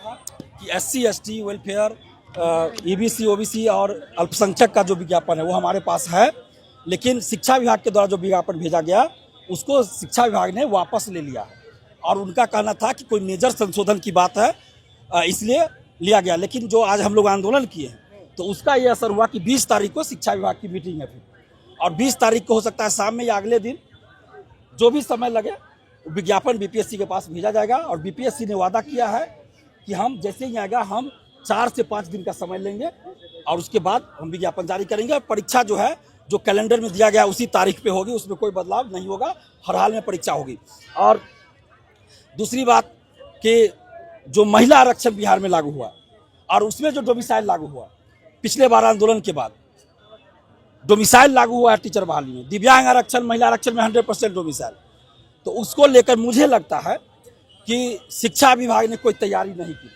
कि SC ST welfare, EBC OBC और अल्पसंख्यक का जो विज्ञापन है वो हमारे पास है, लेकिन शिक्षा विभाग के द्वारा जो विज्ञापन भेजा गया उसको शिक्षा विभाग ने वापस ले लिया है और उनका कहना था कि कोई मेजर संशोधन की बात है, इसलिए लिया गया। लेकिन जो आज हम लोग आंदोलन किए हैं तो उसका ये असर हुआ कि 20 तारीख को शिक्षा विभाग की मीटिंग है फिर, और 20 तारीख को हो सकता है शाम में या अगले दिन जो भी समय लगे विज्ञापन BPSC के पास भेजा जाएगा। और BPSC ने वादा किया है कि हम जैसे ही आएगा हम 4 से 5 दिन का समय लेंगे और उसके बाद हम विज्ञापन जारी करेंगे। परीक्षा जो है जो कैलेंडर में दिया गया उसी तारीख पे होगी, उसमें कोई बदलाव नहीं होगा, हर हाल में परीक्षा होगी। और दूसरी बात कि जो महिला आरक्षण बिहार में लागू हुआ और उसमें जो डोमिसाइल लागू हुआ पिछले बार आंदोलन के बाद, डोमिसाइल लागू हुआ है टीचर बहाली में, दिव्यांग आरक्षण महिला आरक्षण में 100% डोमिसाइल, तो उसको लेकर मुझे लगता है कि शिक्षा विभाग ने कोई तैयारी नहीं की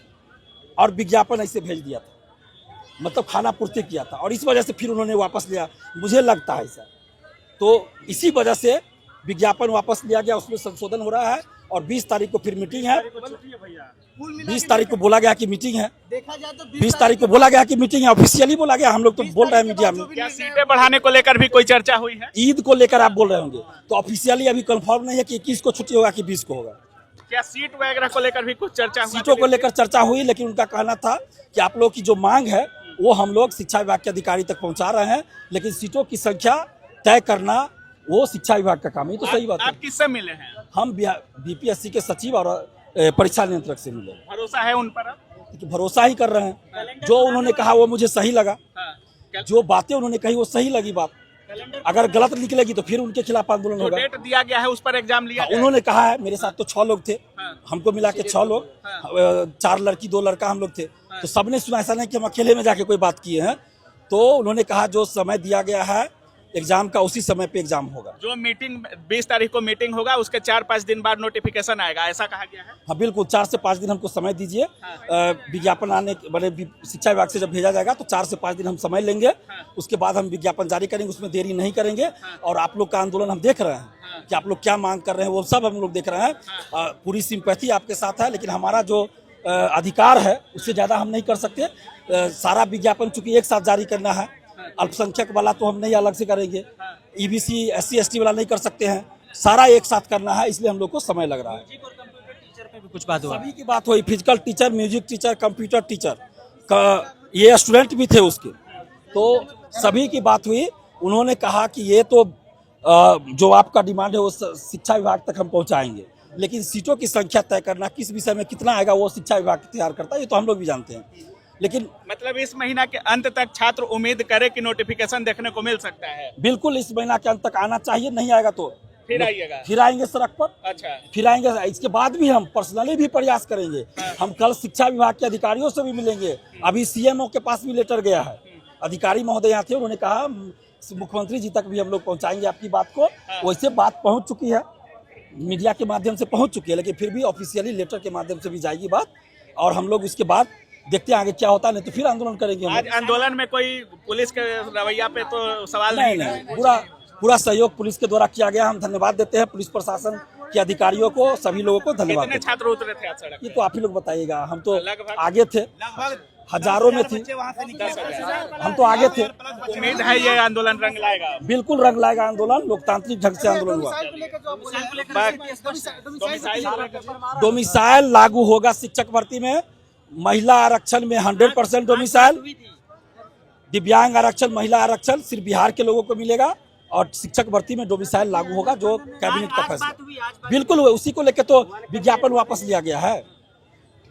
और विज्ञापन ऐसे भेज दिया था, मतलब खाना पूर्ति किया था और इस वजह से फिर उन्होंने वापस लिया, मुझे लगता है सर। तो इसी वजह से विज्ञापन वापस लिया गया, उसमें संशोधन हो रहा है और 20 तारीख को फिर मीटिंग है। 20 तारीख को बोला गया कि मीटिंग है, 20 तारीख को बोला गया कि मीटिंग है, ऑफिशियली बोला गया, हम लोग तो बोल रहे हैं मीडिया में। क्या सीटें बढ़ाने को लेकर भी कोई चर्चा हुई है? ईद को लेकर आप बोल रहे होंगे, तो ऑफिशियली अभी कंफर्म नहीं है कि 21 को छुट्टी होगा कि 20 को होगा। क्या सीट वगैरह को लेकर भी कुछ चर्चा हुई? सीटों को लेकर चर्चा हुई, लेकिन उनका कहना था कि आप लोग की जो मांग है वो हम लोग शिक्षा विभाग के अधिकारी तक पहुंचा रहे हैं, लेकिन सीटों की संख्या तय करना वो शिक्षा विभाग का काम है। तो सही बात है। आप किससे मिले हैं? हम BPSC के सचिव और परीक्षा नियंत्रक से मिले। भरोसा है उन पर? तो भरोसा ही कर रहे हैं, जो उन्होंने कहा वो मुझे सही लगा, जो बातें उन्होंने कही वो सही लगी बात। अगर गलत निकलेगी तो फिर उनके खिलाफ आंदोलन होगा। डेट दिया गया है उस पर एग्जाम लिया उन्होंने कहा है, मेरे साथ तो 6 लोग थे, हमको मिला के 6 लोग, 4 लड़की 2 लड़का हम लोग थे, तो सबने सुना, ऐसा नहीं कि हम अकेले में जाके कोई बात किए हैं। तो उन्होंने कहा जो समय दिया गया है एग्जाम का उसी समय पे एग्जाम होगा। जो मीटिंग 20 तारीख को मीटिंग होगा उसके 4-5 दिन बाद नोटिफिकेशन आएगा, ऐसा कहा गया है? हाँ बिल्कुल, 4 से 5 दिन हमको समय दीजिए। विज्ञापन आने बड़े शिक्षा विभाग से जब भेजा जाएगा तो 4 से 5 दिन हम समय लेंगे, उसके बाद हम विज्ञापन जारी करेंगे, उसमें देरी नहीं करेंगे। और आप लोग का आंदोलन हम देख रहे हैं कि आप लोग क्या मांग कर रहे हैं, वो सब हम लोग देख रहे हैं। पूरी सिंपैथी आपके साथ है, लेकिन हमारा जो अधिकार है उससे ज़्यादा हम नहीं कर सकते। सारा विज्ञापन चूंकि एक साथ जारी करना है, अल्पसंख्यक वाला तो हम नहीं अलग से करेंगे, EBC SC ST वाला नहीं कर सकते हैं, सारा एक साथ करना है, इसलिए हम लोग को समय लग रहा है। कुछ बात हुआ? सभी की बात हुई, physical teacher, music teacher, computer teacher, ये स्टूडेंट भी थे उसके, तो सभी की बात हुई। उन्होंने कहा कि ये तो जो आपका डिमांड है वो शिक्षा विभाग तक हम पहुंचाएंगे, लेकिन सीटों की संख्या तय करना, किस विषय में कितना आएगा वो शिक्षा विभाग तैयार करता है, ये तो हम लोग भी जानते हैं। लेकिन मतलब इस महीना के अंत तक छात्र उम्मीद करे कि नोटिफिकेशन देखने को मिल सकता है? बिल्कुल, इस महीना के अंत तक आना चाहिए, नहीं आएगा तो फिर आइएगा? फिर आएंगे सड़क पर। अच्छा, फिर आएंगे, इसके बाद भी हम पर्सनली भी प्रयास करेंगे। हम कल शिक्षा विभाग के अधिकारियों से भी मिलेंगे, अभी CMO के पास भी लेटर गया है, अधिकारी महोदय यहाँ थे, उन्होंने कहा मुख्यमंत्री जी तक भी हम लोग पहुँचाएंगे आपकी बात को। वैसे बात पहुँच चुकी है, मीडिया के माध्यम से पहुँच चुकी है, लेकिन फिर भी ऑफिशियली लेटर के माध्यम से भी जाएगी बात, और हम लोग इसके बाद देखते हैं आगे क्या होता है, नहीं तो फिर आंदोलन करेंगे। आज आंदोलन में कोई पुलिस के रवैया पे तो सवाल नहीं, पूरा सहयोग पुलिस के द्वारा किया गया। हम धन्यवाद देते हैं पुलिस प्रशासन के अधिकारियों को, सभी लोगों को धन्यवाद। कितने छात्र उतरे थे आज सड़क? ये तो आप ही लोग बताइएगा, हम तो आगे थे, हजारों में थी, हम तो आगे थे। उम्मीद है ये आंदोलन रंग लाएगा? बिल्कुल रंग लाएगा आंदोलन, लोकतांत्रिक ढंग से आंदोलन हुआ। डोमिसाइल लागू होगा शिक्षक भर्ती में, महिला आरक्षण में 100% डोमिसाइल, दिव्यांग आरक्षण महिला आरक्षण सिर्फ बिहार के लोगों को मिलेगा, और शिक्षक भर्ती में डोमिसाइल लागू होगा, जो कैबिनेट का फैसला। बिल्कुल, उसी को लेकर तो विज्ञापन वापस लिया गया है,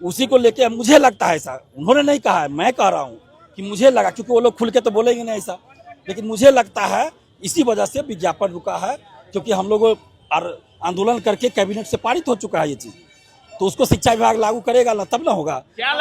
उसी को लेके मुझे लगता है ऐसा, उन्होंने नहीं कहा है, मैं कह रहा हूँ कि मुझे लगा, क्योंकि वो लोग खुल के तो बोलेंगे नहीं ऐसा, लेकिन मुझे लगता है इसी वजह से विज्ञापन रुका है, क्योंकि हम लोग आंदोलन करके कैबिनेट से पारित हो चुका है ये चीज, तो उसको शिक्षा विभाग लागू करेगा ना, तब ना होगा। क्या